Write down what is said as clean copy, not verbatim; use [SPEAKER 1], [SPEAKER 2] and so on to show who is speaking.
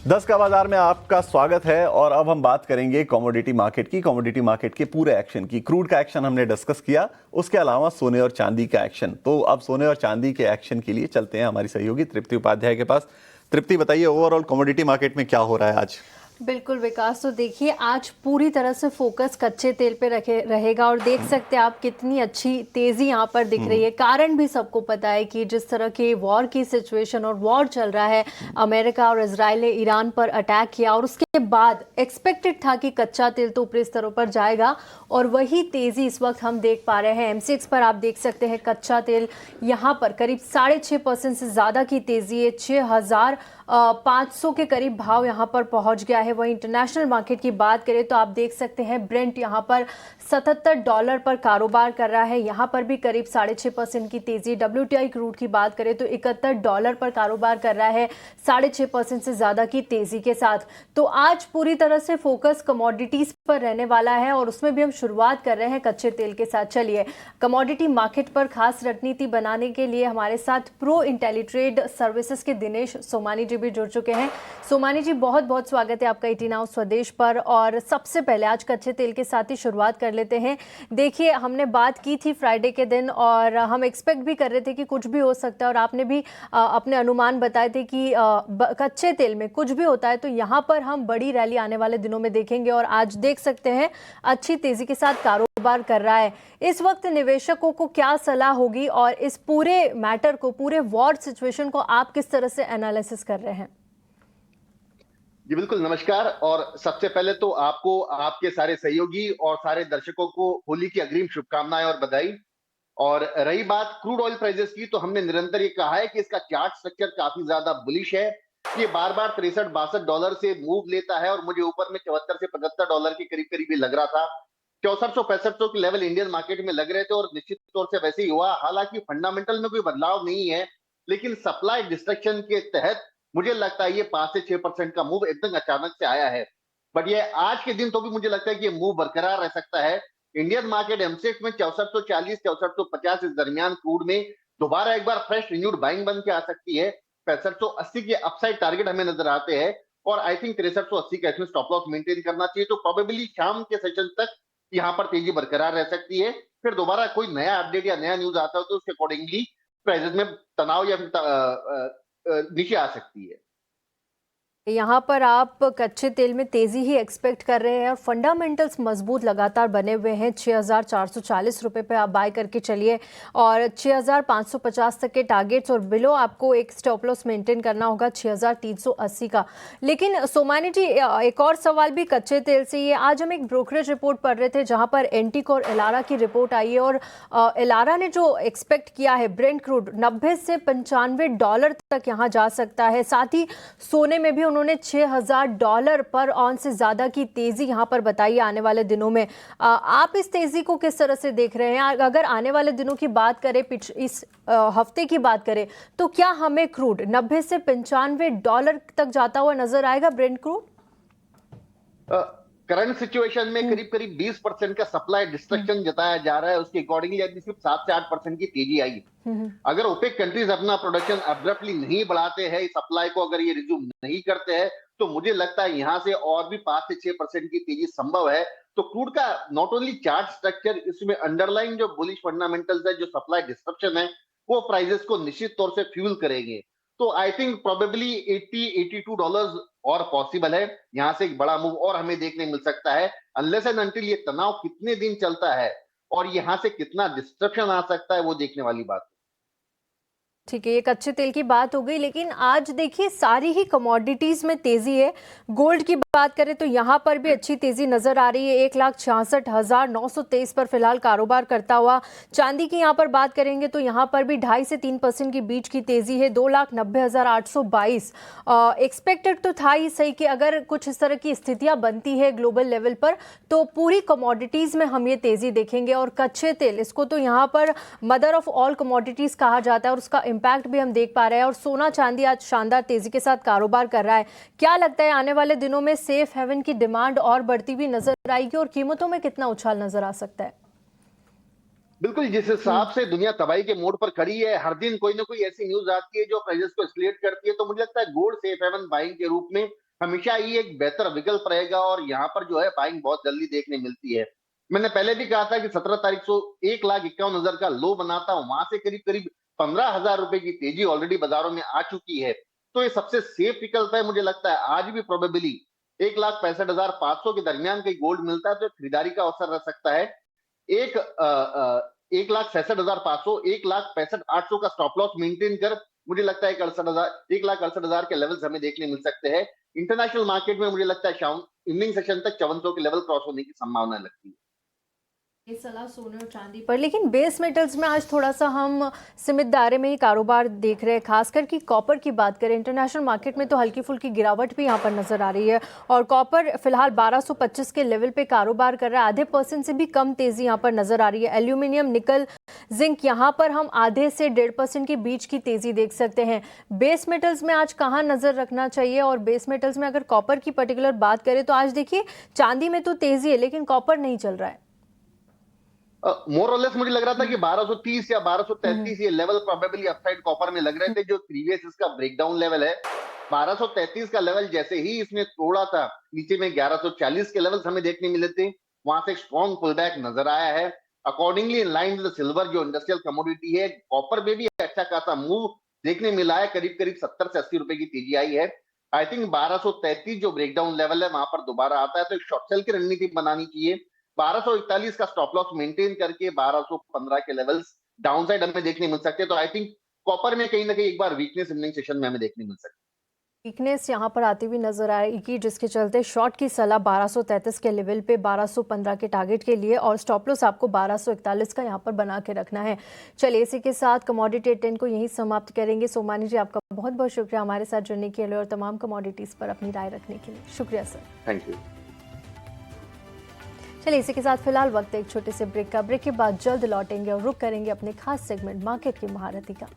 [SPEAKER 1] 10 का बाजार में आपका स्वागत है और अब हम बात करेंगे कमोडिटी मार्केट की, कमोडिटी मार्केट के पूरे एक्शन की। क्रूड का एक्शन हमने डिस्कस किया, उसके अलावा सोने और चांदी का एक्शन। तो अब सोने और चांदी के एक्शन के लिए चलते हैं हमारी सहयोगी तृप्ति उपाध्याय के पास। तृप्ति, बताइए ओवरऑल कमोडिटी मार्केट में क्या हो रहा है आज?
[SPEAKER 2] बिल्कुल विकास, तो देखिए आज पूरी तरह से फोकस कच्चे तेल पे रहेगा और देख सकते हैं आप कितनी अच्छी तेजी यहाँ पर दिख रही है। कारण भी सबको पता है कि जिस तरह के वॉर की सिचुएशन और वॉर चल रहा है, अमेरिका और इजराइल ने ईरान पर अटैक किया और उसके बाद एक्सपेक्टेड था कि कच्चा तेल तो ऊपरी स्तरों पर जाएगा और वही तेजी इस वक्त हम देख पा रहे हैं। एमसीएक्स पर आप देख सकते हैं कच्चा तेल यहाँ पर करीब 6.5% से ज्यादा की तेजी है, 6,500 के करीब भाव यहाँ पर पहुंच गया है। वहीं इंटरनेशनल मार्केट की बात करें तो आप देख सकते हैं ब्रेंट यहाँ पर $77 पर कारोबार कर रहा है, यहाँ पर भी करीब 6.5% की तेजी। WTI क्रूड की बात करें तो $71 पर कारोबार कर रहा है, 6.5% से ज्यादा की तेजी के साथ। तो आज पूरी तरह से फोकस कमोडिटीज पर रहने वाला है और उसमें भी हम शुरुआत कर रहे हैं कच्चे तेल के साथ। चलिए, कमोडिटी मार्केट पर खास रणनीति बनाने के लिए हमारे साथ प्रो इंटेलीट्रेड सर्विसेज के दिनेश सोमानी जी भी जुड़ चुके हैं। सोमानी जी, बहुत बहुत स्वागत है आपका 18 हाउस स्वदेश पर। और सबसे पहले आज कच्चे तेल के साथ ही शुरुआत कर लेते हैं। देखिए, हमने बात की थी फ्राइडे के दिन और हम एक्सपेक्ट भी कर रहे थे कि कुछ भी हो सकता है और आपने भी अपने अनुमान बताए थे कि कच्चे तेल में कुछ भी होता है तो यहाँ पर हम बड़ी रैली आने वाले दिनों में देखेंगे और आज देख सकते हैं अच्छी तेजी के साथ कारोबार कर रहा है। इस वक्त निवेशकों को क्या सलाह होगी और इस पूरे मैटर को, पूरे वॉर सिचुएशन को आप किस तरह से एनालिसिस कर रहे हैं?
[SPEAKER 3] जी बिल्कुल, नमस्कार। और सबसे पहले तो आपको, आपके सारे सहयोगी और सारे दर्शकों को होली की अग्रिम शुभकामनाएं और बधाई। और रही बात क्रूड ऑयल प्राइसेस की, तो हमने निरंतर ये कहा है कि इसका चार्ट स्ट्रक्चर काफी ज्यादा बुलिश है। ये बार बार $63-62 से मूव लेता है और मुझे ऊपर में $74 से $75 के करीब करीब ही लग रहा था। 6400-6500 के लेवल इंडियन मार्केट में लग रहे थे और निश्चित तौर से वैसे ही हुआ। हालांकि फंडामेंटल में कोई बदलाव नहीं है, लेकिन सप्लाई डिस्ट्रक्शन के तहत मुझे लगता है ये 5 से 6% का मूव एकदम अचानक से आया है। बट ये आज के दिन तो भी मुझे लगता है कि ये मूव बरकरार रह सकता है। इंडियन मार्केट एमसेक्स में 6440 6450 इस दरमियान क्रूड में दोबारा एक बार फ्रेश रिन्यूड बाइंग बन के आ सकती है। 6580 के अपसाइड टारगेट हमें नजर आते हैं और आई थिंक 6380 का इसमें स्टॉप लॉस मेंटेन करना चाहिए। तो प्रोबेबली शाम के सेशन तक यहाँ पर तेजी बरकरार रह सकती है। फिर दोबारा कोई नया अपडेट या नया न्यूज आता है तो उसके अकॉर्डिंगली प्राइसेस में तनाव या नीचे आ सकती है।
[SPEAKER 2] यहाँ पर आप कच्चे तेल में तेजी ही एक्सपेक्ट कर रहे हैं और फंडामेंटल्स मजबूत लगातार बने हुए हैं। 6,440 रुपए पे आप बाय करके चलिए और 6,550 तक के टारगेट्स और बिलो आपको एक स्टॉप लॉस मेंटेन करना होगा 6,380 का। लेकिन सोमानी जी, एक और सवाल भी कच्चे तेल से ही है। आज हम एक ब्रोकरेज रिपोर्ट पढ़ रहे थे जहां पर एंटिक और एलारा की रिपोर्ट आई है और एलारा ने जो एक्सपेक्ट किया है ब्रेंट क्रूड 90 से $95 तक यहाँ जा सकता है। साथ ही सोने में भी उन्होंने $6,000 पर ऑन से ज्यादा की तेजी यहां पर बताई आने वाले दिनों में। आप इस तेजी को किस तरह से देख रहे हैं? अगर आने वाले दिनों की बात करें, इस हफ्ते की बात करें, तो क्या हमें क्रूड 90 से $95 तक जाता हुआ नजर आएगा ब्रेंट क्रूड?
[SPEAKER 3] करंट सिचुएशन में करीब करीब 20% का सप्लाई डिस्ट्रक्शन जताया जा रहा है। उसके अकॉर्डिंगली अभी सिर्फ 7 से 8% की तेजी आई। अगर ओपेक कंट्रीज अपना प्रोडक्शन अब्रप्टली नहीं बढ़ाते हैं, सप्लाई को अगर ये रिज्यूम नहीं करते हैं, तो मुझे लगता है यहां से और भी 5 से 6% की तेजी संभव है। तो क्रूड का नॉट ओनली चार्ट स्ट्रक्चर, इसमें अंडरलाइन जो बुलिश फंडामेंटल्स है, जो सप्लाई डिस्ट्रप्शन है, वो प्राइसेस को निश्चित तौर से फ्यूल करेंगे। तो आई थिंक प्रोबेबली $80-82 और पॉसिबल है। यहां से एक बड़ा मूव और हमें देखने मिल सकता है, अनलेस एंड अनटिल ये तनाव कितने दिन चलता है और यहां से कितना डिस्ट्रप्शन आ सकता है, वो देखने वाली बात है।
[SPEAKER 2] ठीक है, ये कच्चे तेल की बात हो गई, लेकिन आज देखिए सारी ही कमोडिटीज में तेजी है। गोल्ड की बात करें तो यहाँ पर भी अच्छी तेजी नजर आ रही है, 1,66,923 पर फिलहाल कारोबार करता हुआ। चांदी की यहाँ पर बात करेंगे तो यहाँ पर भी 2.5 से 3% की बीच की तेजी है, 2,90,822। एक्सपेक्टेड तो था ही सही कि अगर कुछ इस तरह की स्थितियां बनती है ग्लोबल लेवल पर तो पूरी कमोडिटीज में हम ये तेजी देखेंगे। और कच्चे तेल, इसको तो यहाँ पर मदर ऑफ ऑल कमोडिटीज कहा जाता है और उसका इंपैक्ट भी हम देख पा रहे हैं। और सोना चांदी आज शानदार तेजी के साथ कारोबार कर रहा है। क्या लगता है आने वाले दिनों में सेफ हेवन की डिमांड और बढ़ती हुई नजर आएगी और कीमतों में कितना उछाल नजर आ सकता है?
[SPEAKER 3] बिल्कुल, जिस हिसाब से दुनिया तबाही के मोड़ पर खड़ी है, हर दिन कोई ना कोई ऐसी न्यूज आती है जो प्राइसेस को एस्केलेट करती है। तो मुझे लगता है गोल्ड सेफ हेवन बाइंग के रूप में हमेशा ये एक बेहतर विकल्प रहेगा और यहाँ पर जो है बाइंग बहुत जल्दी देखने मिलती है। मैंने पहले भी कहा था कि 17 तारीख को 1,51,000 का लो बनाता हूं, वहां से करीब करीब 15,000 रुपए की तेजी ऑलरेडी बाजारों में आ चुकी है। तो ये सबसे सेफ विकल्प है। मुझे लगता है आज भी प्रोबेबली 1,65,500 के दरमियान कहीं गोल्ड मिलता है तो खरीदारी का अवसर रह सकता है। 1,67,500, 1,65,800 का स्टॉप लॉस मेंटेन कर मुझे लगता है 1,68,000 के लेवल्स हमें देखने मिल सकते हैं। इंटरनेशनल मार्केट में मुझे लगता है शाम इवनिंग सेशन तक 5400 के लेवल क्रॉस होने की संभावना लगती है।
[SPEAKER 2] ये सलाह सोने और चांदी पर, लेकिन बेस मेटल्स में आज थोड़ा सा हम सीमित दायरे में ही कारोबार देख रहे हैं। खासकर कि कॉपर की बात करें, इंटरनेशनल मार्केट में तो हल्की फुल्की गिरावट भी यहाँ पर नजर आ रही है और कॉपर फिलहाल 1225 के लेवल पे कारोबार कर रहा है। आधे % से भी कम तेजी यहाँ पर नजर आ रही है। एल्यूमिनियम, निकल, जिंक, यहाँ पर हम आधे से 1.5% के बीच की तेजी देख सकते हैं। बेस मेटल्स में आज कहाँ नजर रखना चाहिए? और बेस मेटल्स में अगर कॉपर की पर्टिकुलर बात करें तो आज देखिए चांदी में तो तेजी है लेकिन कॉपर नहीं चल रहा है।
[SPEAKER 3] मोर और लेस मुझे लग रहा था कि 1230 या 1233 ये लेवल प्रोबेबली अपसाइड कॉपर में लग रहे थे, जो प्रीवियस इसका ब्रेकडाउन लेवल है। 1233 का लेवल जैसे ही इसने तोड़ा था, नीचे में 1140 के लेवल्स हमें देखने मिले थे, वहां से एक स्ट्रॉन्ग पुल बैक नजर आया है। Accordingly in line with silver जो इंडस्ट्रियल कमोडिटी है, कॉपर में भी अच्छा खासा मूव देखने मिला है। करीब करीब 70 से 80 रुपए की तेजी आई है। आई थिंक 1233 जो ब्रेकडाउन लेवल है वहां पर दोबारा आता है तो एक शॉर्ट सेल की रणनीति बनानी चाहिए। 1241 का स्टॉप लॉस मेंटेन करके 1215 के लेवल्स डाउनसाइड हमें देखने मिल सकते हैं। तो आई थिंक कॉपर में कहीं ना कहीं एक बार वीकनेस इवनिंग सेशन में हमें देखने मिल सकती है।
[SPEAKER 2] वीकनेस यहाँ पर आती हुई नजर आएगी, जिसके चलते शॉर्ट की सलाह 1233 के लेवल पे 1215 के टारगेट के लिए और स्टॉप लॉस आपको 1241 का यहाँ पर बना के रखना है। चलिए इसी के साथ कमोडिटी 10 को यहीं समाप्त करेंगे। सोमानी जी, आपका बहुत बहुत शुक्रिया हमारे साथ जुड़ने के लिए और तमाम कमोडिटीज पर अपनी राय रखने के लिए। शुक्रिया सर।
[SPEAKER 3] Thank you.
[SPEAKER 2] चलिए इसी के साथ फिलहाल वक्त एक छोटे से ब्रेक का। ब्रेक के बाद जल्द लौटेंगे और रुक करेंगे अपने खास सेगमेंट मार्केट की महारथी का।